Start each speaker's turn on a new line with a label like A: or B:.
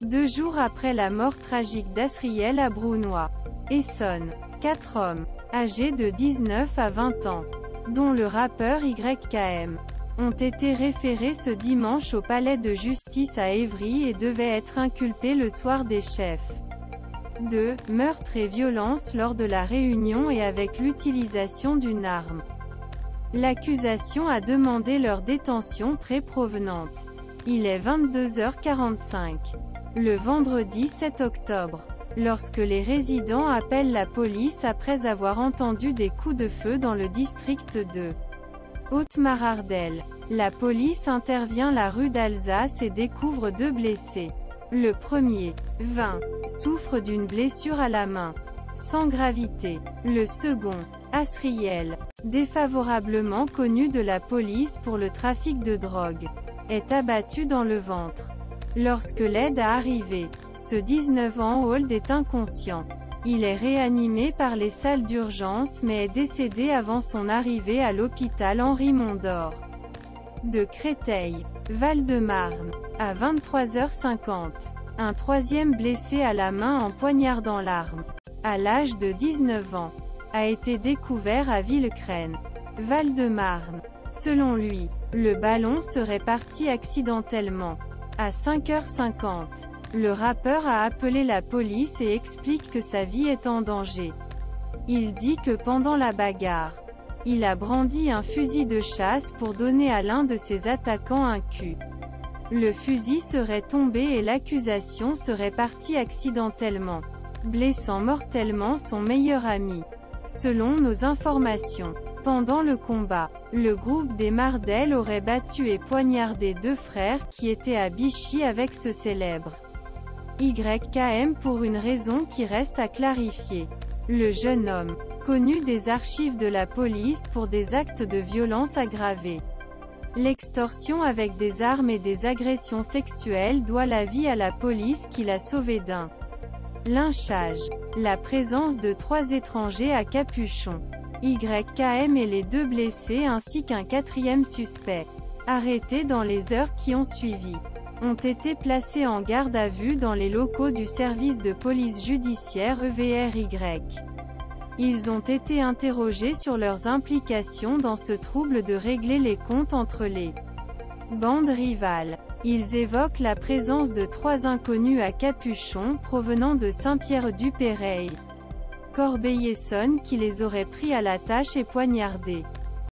A: 2 jours après la mort tragique d'Asriel à Brounois, Essonne. 4 hommes, âgés de 19 à 20 ans, dont le rappeur YKM, ont été référés ce dimanche au palais de justice à Évry et devaient être inculpés le soir des chefs. 2. Meurtre et violence lors de la réunion et avec l'utilisation d'une arme. L'accusation a demandé leur détention pré-provenante. Il est 22h45. Le vendredi 7 octobre. Lorsque les résidents appellent la police après avoir entendu des coups de feu dans le district de Haute-Marardelle. La police intervient la rue d'Alsace et découvre 2 blessés. Le premier, 20, souffre d'une blessure à la main, sans gravité. Le second, Asriel, défavorablement connu de la police pour le trafic de drogue, est abattu dans le ventre. Lorsque l'aide a arrivé, ce 19 ans old est inconscient. Il est réanimé par les salles d'urgence mais est décédé avant son arrivée à l'hôpital Henri Mondor de Créteil, Val-de-Marne, à 23h50. Un troisième blessé à la main en poignardant l'arme, à l'âge de 19 ans, a été découvert à Villecrène, Val-de-Marne. Selon lui, le ballon serait parti accidentellement. À 5h50, le rappeur a appelé la police et explique que sa vie est en danger. Il dit que pendant la bagarre, il a brandi un fusil de chasse pour donner à l'un de ses attaquants un cul. Le fusil serait tombé et l'accusation serait partie accidentellement, blessant mortellement son meilleur ami. Selon nos informations, pendant le combat, le groupe des Mardel aurait battu et poignardé 2 frères qui étaient à Bichy avec ce célèbre YKM pour une raison qui reste à clarifier. Le jeune homme, connu des archives de la police pour des actes de violence aggravés, l'extorsion avec des armes et des agressions sexuelles, doit la vie à la police qui l'a sauvé d'un lynchage. La présence de 3 étrangers à capuchon, YKM et les 2 blessés ainsi qu'un 4e suspect, arrêtés dans les heures qui ont suivi, ont été placés en garde à vue dans les locaux du service de police judiciaire EVRY. Ils ont été interrogés sur leurs implications dans ce trouble de régler les comptes entre les bandes rivales. Ils évoquent la présence de 3 inconnus à capuchon provenant de Saint-Pierre-du-Péray, Corbeil-Essonnes qui les auraient pris à la tâche et poignardés.